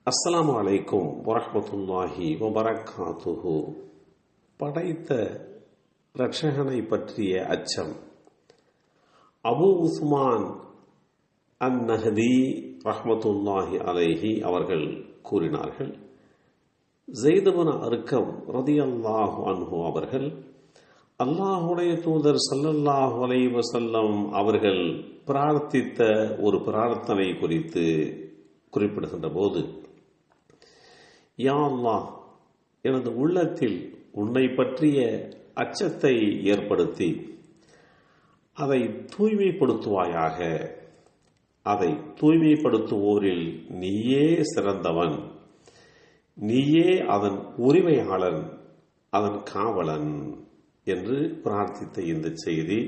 அஸ்ஸலாமு அலைக்கும் வரஹ்மத்துல்லாஹி வபரகாத்துஹு. படைத்த இரட்சகனை பற்றிய அச்சம். அபு உஸ்மான் அன்-நஹ்தி ரஹ்மத்துல்லாஹி அலைஹி அவர்கள் கூறினார்கள், ஸைத் இப்னு அர்கம் ரலியல்லாஹு அன்ஹு அவர்கள் அல்லாஹ்வுடைய தூதர் ஸல்லல்லாஹு அலைஹி வஸல்லம் அவர்கள் பிரார்த்தித்த ஒரு பிரார்த்தனை குறித்து குறிப்பிடுகின்ற போது, யா அல்லாஹ், எனது உள்ளத்தில் உன்னை பற்றிய அச்சத்தை ஏற்படுத்தி அதை தூய்மைப்படுத்துவாயாக. அதை தூய்மைப்படுத்துவோரில் நீயே சிறந்தவன், நீயே அதன் உரிமையாளன், அதன் காவலன் என்று பிரார்த்தித்த இந்த செய்தி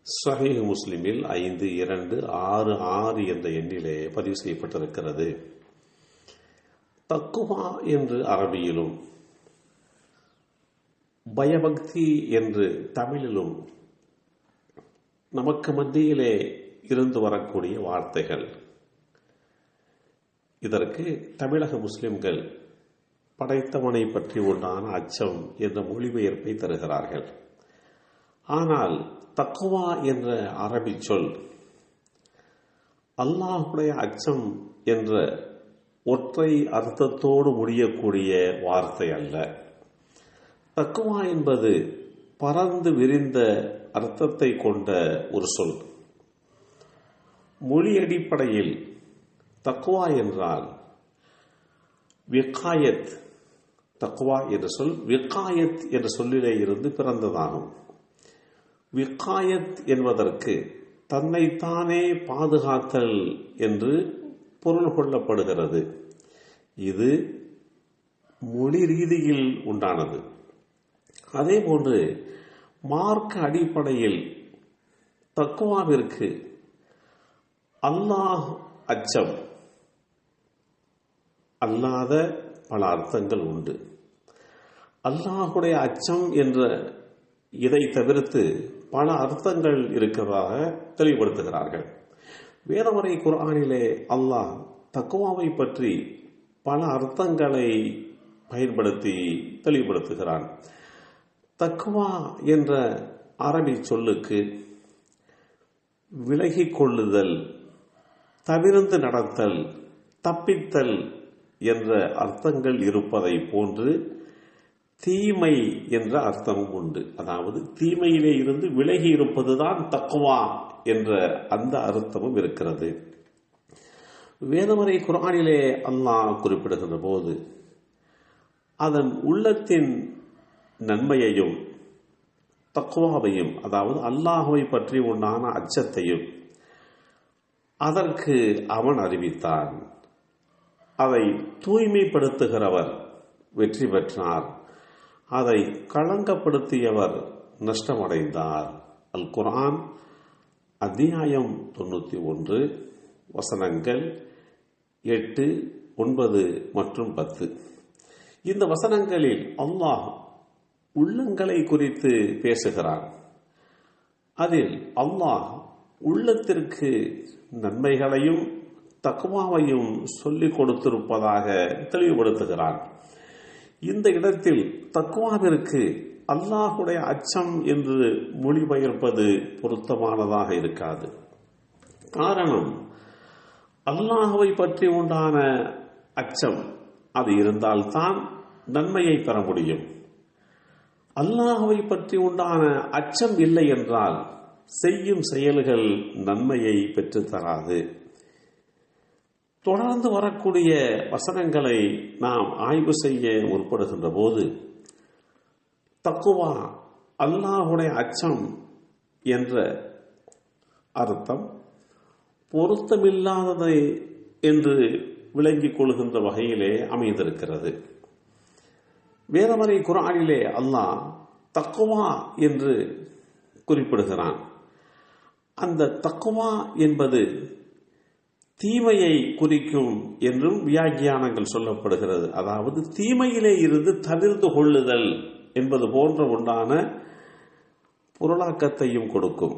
ஸஹீஹ் முஸ்லிமில் 5266 என்ற எண்ணிலே பதிவு செய்யப்பட்டிருக்கிறது. தக்குவா என்று அரபியிலும், பயபக்தி என்று தமிழிலும் நமக்கு மத்தியிலே இருந்து வரக்கூடிய வார்த்தைகள். இதற்கு தமிழக முஸ்லிம்கள் படைத்தவனை பற்றி உண்டான அச்சம் என்ற மொழிபெயர்ப்பை தருகிறார்கள். ஆனால் தக்குவா என்ற அரபி சொல் அல்லாஹ்வுடைய அச்சம் என்ற ஒற்றை அர்த்தத்தோடு முடியக்கூடிய வார்த்தை அல்ல. தக்குவா என்பது பரந்து விரிந்த அர்த்தத்தை கொண்ட ஒரு சொல். மொழி அடிப்படையில் தக்குவா என்றால் விகாயத். தக்குவா என்ற சொல் விகாயத் என்ற சொல்லிலே இருந்து பிறந்ததாகும். விகாயத் என்பதற்கு தன்னைத்தானே பாதுகாத்தல் என்று பொருள் கொள்ளப்படுகிறது. இது மொழி ரீதியில் உண்டானது. அதே போன்று மார்க்க அடிப்படையில் தக்குவாவிற்கு அல்லாஹ் அச்சம் அல்லாத பல அர்த்தங்கள் உண்டு. அல்லாஹுடைய அச்சம் என்ற இதை தவிர்த்து பல அர்த்தங்கள் இருக்கிறதாக தெளிவுபடுத்துகிறார்கள். வேதமுறை குர்ஆனிலே அல்லாஹ் தக்குவாவை பற்றி பல அர்த்தங்களை பயன்படுத்தி தெளிவுபடுத்துகிறான். தக்குவா என்ற அரபி சொல்லுக்கு விலகிக் கொள்ளுதல், தவிர்த்து நடத்தல், தப்பித்தல் என்ற அர்த்தங்கள் இருப்பதை போன்று தீமை என்ற அர்த்தமும் உண்டு. அதாவது தீமையிலே இருந்து விலகி இருப்பதுதான் தக்குவா என்ற அந்த அர்த்தமும் இருக்கிறது. வேதமுறை குர்ஆனிலே அல்லாஹ் குறிப்பிடுகின்ற போது அதன் உள்ளத்தின் நன்மையையும் தக்குவாவையும், அதாவது அல்லாஹ்வை பற்றி உண்டான அச்சத்தையும் அதற்கு அவன் அறிவித்தான். அதை தூய்மைப்படுத்துகிறவர் வெற்றி பெற்றார், அதை களங்கப்படுத்தியவர் நஷ்டமடைந்தார். அல் குர்ஆன் அத்தியாயம் 91 வசனங்கள் 8, 9 மற்றும் 10. இந்த வசனங்களில் அல்லாஹ் உள்ளங்களை குறித்து பேசுகிறான். அதில் அல்லாஹ் உள்ளத்திற்கு நன்மைகளையும் தக்வாவையும் சொல்லிக் கொடுத்திருப்பதாக தெளிவுபடுத்துகிறான். இந்த இடத்தில் தக்வாவிற்கு அல்லாஹுடைய அச்சம் என்று மொழிபெயர்ப்பது பொருத்தமானதாக இருக்காது. காரணம், அல்லாஹுவை பற்றி உண்டான அச்சம் அது இருந்தால்தான் நன்மையை பெற முடியும். அல்லாஹுவை பற்றி உண்டான அச்சம் இல்லை என்றால் செய்யும் செயல்கள் நன்மையை பெற்றுத்தராது. தொடர்ந்து வரக்கூடிய வசனங்களை நாம் ஆய்வு செய்ய முற்படுகின்ற போது தக்குவா, அல்லாஹுடைய அச்சம் என்ற அர்த்தம் பொருத்தமில்லாததை என்று விளங்கிக் கொள்கின்ற வகையிலே அமைந்திருக்கிறது. வேதமுறை குர்ஆனிலே அல்லாஹ் தக்குவா என்று குறிப்பிடுகிறான். அந்த தக்குவா என்பது தீமையை குறிக்கும் என்றும் வியாக்கியானங்கள் சொல்லப்படுகிறது. அதாவது தீமையிலே இருந்து தவிர்த்து கொள்ளுதல் என்பது போன்ற உண்டான பொருளாக்கத்தையும் கொடுக்கும்.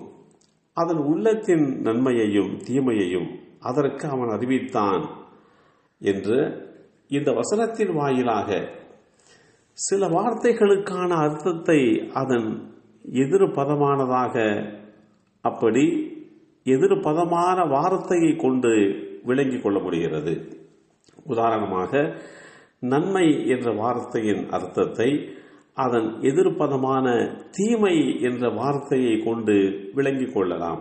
அதன் உள்ளத்தின் நன்மையையும் தீமையையும் அதற்கு அவன் அறிவித்தான் என்று இந்த வசனத்தின் வாயிலாக சில வார்த்தைகளுக்கான அர்த்தத்தை அதன் எதிர்பதமானதாக, அப்படி எதிர்பதமான வார்த்தையை கொண்டு விளங்கிக் கொள்ள முடிகிறது. உதாரணமாக, நன்மை என்ற வார்த்தையின் அர்த்தத்தை அதன் எதிர்பதமான தீமை என்ற வார்த்தையை கொண்டு விளங்கிக் கொள்ளலாம்.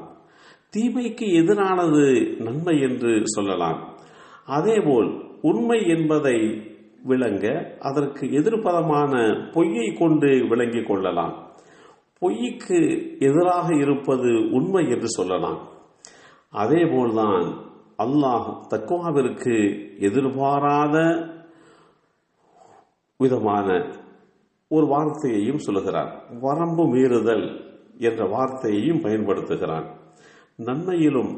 தீமைக்கு எதிரானது நன்மை என்று சொல்லலாம். அதேபோல் உண்மை என்பதை விளங்க அதற்கு எதிர்பதமான பொய்யை கொண்டு விளங்கிக் கொள்ளலாம். பொய்க்கு எதிராக இருப்பது உண்மை என்று சொல்லலாம். அதேபோல்தான் அல்லாஹ் தக்வாவிற்கு எதிர்பாராத விதமான ஒரு வார்த்தையையும் சொல்லுகிறார். வரம்பு மீறுதல் என்ற வார்த்தையையும் பயன்படுத்துகிறான். நன்மையிலும்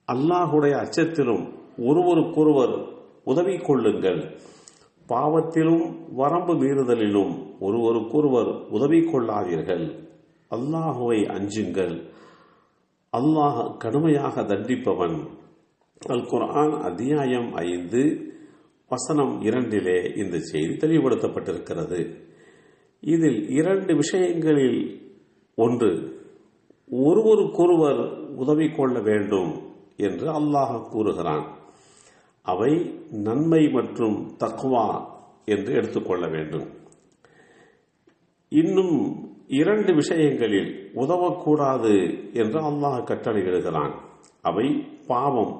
அல்லாஹுடைய அச்சத்திலும் ஒருவருக்கொருவர் உதவி கொள்ளுங்கள், பாவத்திலும் வரம்பு மீறுதலிலும் ஒருவருக்கொருவர் உதவி கொள்ளாதீர்கள், அல்லாஹுவை அஞ்சுங்கள், அல்லாஹ் கடுமையாக தண்டிப்பவன். அல் குர்ஆன் அத்தியாயம் 5 வசனம் 2 இந்த செய்தி தெளிவுபடுத்தப்பட்டிருக்கிறது. இதில் 2 விஷயங்களில் ஒன்று, ஒருவருக்கொருவர் உதவி கொள்ள வேண்டும் என்று அல்லாஹ் கூறுகிறான். அவை நன்மை மற்றும் தக்வா என்று எடுத்துக்கொள்ள வேண்டும். இன்னும் 2 விஷயங்களில் உதவக்கூடாது என்று அல்லாஹ் கட்டளையிடுகிறான். அவை பாவம்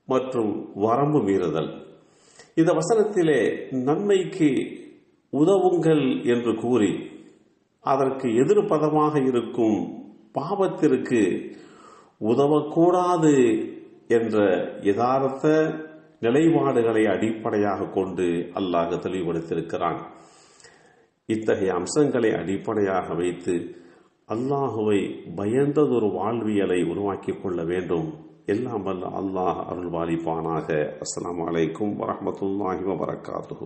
மற்றும் வரம்பு மீறுதல். இந்த வசனத்திலே நன்மைக்கு உதவுங்கள் என்று கூறி அதற்கு எதிர்பதமாக இருக்கும் பாவத்திற்கு உதவக்கூடாது என்ற யதார்த்த நிலைப்பாடுகளை அடிப்படையாக கொண்டு அல்லாஹ் தெளிவுபடுத்தியிருக்கிறான். இத்தகைய அம்சங்களை அடிப்படையாக வைத்து அல்லாஹுவை பயந்ததொரு வாழ்வியலை உருவாக்கிக் கொள்ள வேண்டும். எல்லாம் வல்ல அல்லாஹ் அருள்பாலிப்பானாக. அஸ்ஸலாமு அலைக்கும் வரஹ்மத்துல்லாஹி வபரகாத்துஹு.